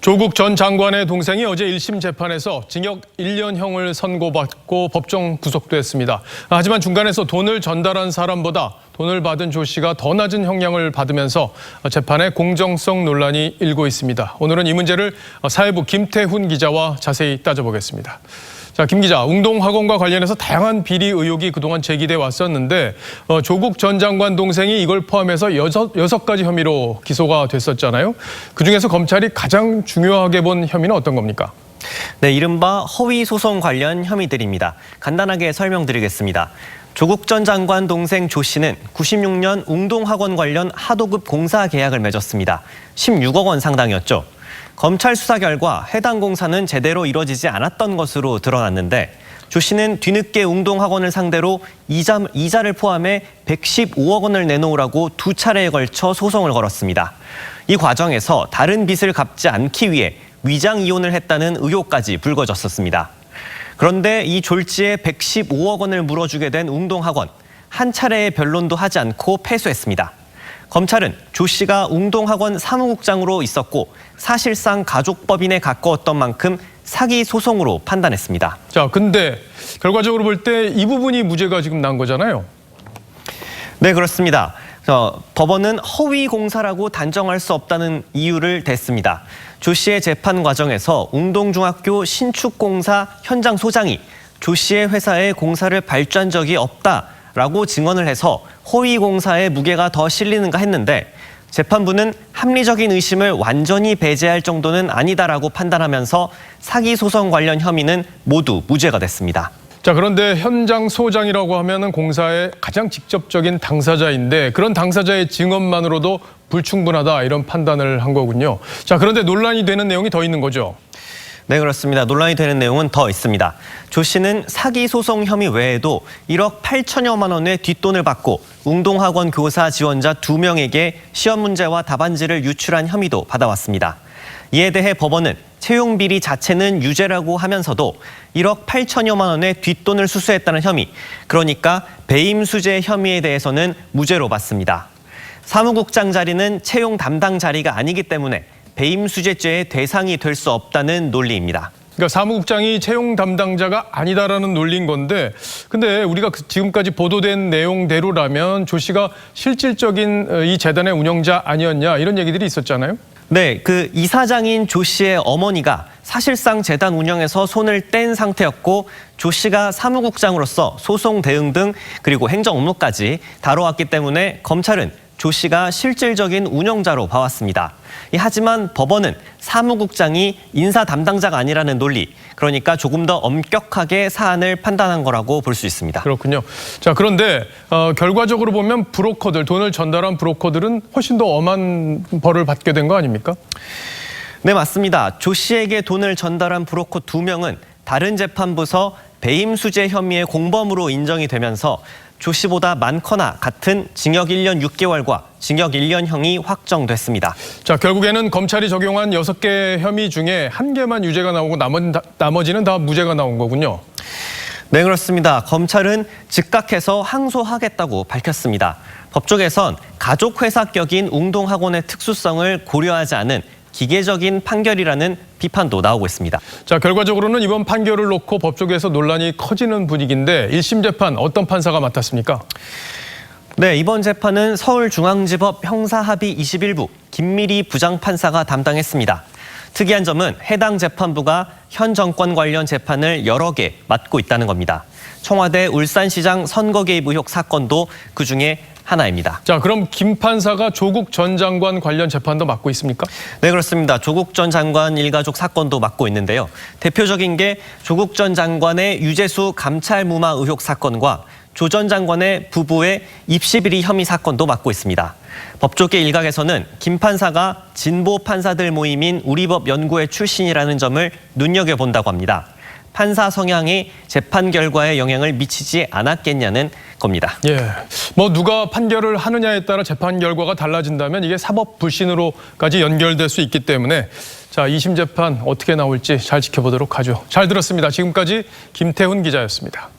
조국 전 장관의 동생이 어제 1심 재판에서 징역 1년형을 선고받고 법정 구속됐습니다. 하지만 중간에서 돈을 전달한 사람보다 돈을 받은 조 씨가 더 낮은 형량을 받으면서 재판의 공정성 논란이 일고 있습니다. 오늘은 이 문제를 사회부 김태훈 기자와 자세히 따져보겠습니다. 자, 김 기자, 웅동학원과 관련해서 다양한 비리 의혹이 그동안 제기돼 왔었는데 조국 전 장관 동생이 이걸 포함해서 여섯 가지 혐의로 기소가 됐었잖아요. 그중에서 검찰이 가장 중요하게 본 혐의는 어떤 겁니까? 네, 이른바 허위 소송 관련 혐의들입니다. 간단하게 설명드리겠습니다. 조국 전 장관 동생 조 씨는 96년 웅동학원 관련 하도급 공사 계약을 맺었습니다. 16억 원 상당이었죠. 검찰 수사 결과 해당 공사는 제대로 이뤄지지 않았던 것으로 드러났는데 조 씨는 뒤늦게 웅동학원을 상대로 이자를 포함해 115억 원을 내놓으라고 두 차례에 걸쳐 소송을 걸었습니다. 이 과정에서 다른 빚을 갚지 않기 위해 위장 이혼을 했다는 의혹까지 불거졌었습니다. 그런데 이 졸지에 115억 원을 물어주게 된 웅동학원, 한 차례의 변론도 하지 않고 패소했습니다. 검찰은 조 씨가 웅동학원 사무국장으로 있었고 사실상 가족법인에 가까웠던 만큼 사기 소송으로 판단했습니다. 자, 근데 결과적으로 볼 때 이 부분이 무죄가 지금 난 거잖아요. 네, 그렇습니다. 법원은 허위 공사라고 단정할 수 없다는 이유를 댔습니다. 조 씨의 재판 과정에서 웅동중학교 신축공사 현장 소장이 조 씨의 회사에 공사를 발주한 적이 없다라고 증언을 해서 허위 공사에 무게가 더 실리는가 했는데 재판부는 합리적인 의심을 완전히 배제할 정도는 아니다라고 판단하면서 사기 소송 관련 혐의는 모두 무죄가 됐습니다. 자, 그런데 현장 소장이라고 하면은 공사의 가장 직접적인 당사자인데 그런 당사자의 증언만으로도 불충분하다 이런 판단을 한 거군요. 자, 그런데 논란이 되는 내용이 더 있는 거죠? 네, 그렇습니다. 논란이 되는 내용은 더 있습니다. 조 씨는 사기 소송 혐의 외에도 1억 8천여만 원의 뒷돈을 받고 웅동학원 교사 지원자 2명에게 시험 문제와 답안지를 유출한 혐의도 받아왔습니다. 이에 대해 법원은 채용 비리 자체는 유죄라고 하면서도 1억 8천여만 원의 뒷돈을 수수했다는 혐의, 그러니까 배임수재 혐의에 대해서는 무죄로 봤습니다. 사무국장 자리는 채용 담당 자리가 아니기 때문에 배임수재죄의 대상이 될 수 없다는 논리입니다. 그러니까 사무국장이 채용 담당자가 아니다라는 논리인 건데 근데 우리가 지금까지 보도된 내용대로라면 조 씨가 실질적인 이 재단의 운영자 아니었냐 이런 얘기들이 있었잖아요. 네, 그 이사장인 조 씨의 어머니가 사실상 재단 운영에서 손을 뗀 상태였고 조 씨가 사무국장으로서 소송 대응 등 그리고 행정 업무까지 다뤄왔기 때문에 검찰은 조 씨가 실질적인 운영자로 봐왔습니다. 하지만 법원은 사무국장이 인사 담당자가 아니라는 논리, 그러니까 조금 더 엄격하게 사안을 판단한 거라고 볼 수 있습니다. 그렇군요. 자, 그런데 결과적으로 보면 브로커들, 돈을 전달한 브로커들은 훨씬 더 엄한 벌을 받게 된 거 아닙니까? 네, 맞습니다. 조 씨에게 돈을 전달한 브로커 2명은 다른 재판부서 배임수재 혐의의 공범으로 인정이 되면서 조 씨보다 많거나 같은 징역 1년 6개월과 징역 1년형이 확정됐습니다. 자, 결국에는 검찰이 적용한 6개 혐의 중에 1개만 유죄가 나오고 나머지는 다 무죄가 나온 거군요. 네, 그렇습니다. 검찰은 즉각해서 항소하겠다고 밝혔습니다. 법조계선 가족회사격인 웅동학원의 특수성을 고려하지 않은 기계적인 판결이라는 비판도 나오고 있습니다. 자, 결과적으로는 이번 판결을 놓고 법조계에서 논란이 커지는 분위기인데 1심 재판 어떤 판사가 맡았습니까? 네, 이번 재판은 서울중앙지법 형사합의 21부 김미리 부장판사가 담당했습니다. 특이한 점은 해당 재판부가 현 정권 관련 재판을 여러 개 맡고 있다는 겁니다. 청와대 울산시장 선거 개입 의혹 사건도 그중에 하나입니다. 자, 그럼 김 판사가 조국 전 장관 관련 재판도 맡고 있습니까? 네, 그렇습니다. 조국 전 장관 일가족 사건도 맡고 있는데요. 대표적인 게 조국 전 장관의 유재수 감찰 무마 의혹 사건과 조 전 장관의 부부의 입시비리 혐의 사건도 맡고 있습니다. 법조계 일각에서는 김 판사가 진보 판사들 모임인 우리법 연구회 출신이라는 점을 눈여겨본다고 합니다. 판사 성향이 재판 결과에 영향을 미치지 않았겠냐는 겁니다. 예, 누가 판결을 하느냐에 따라 재판 결과가 달라진다면 이게 사법 불신으로까지 연결될 수 있기 때문에 자, 2심 재판 어떻게 나올지 잘 지켜보도록 하죠. 잘 들었습니다. 지금까지 김태훈 기자였습니다.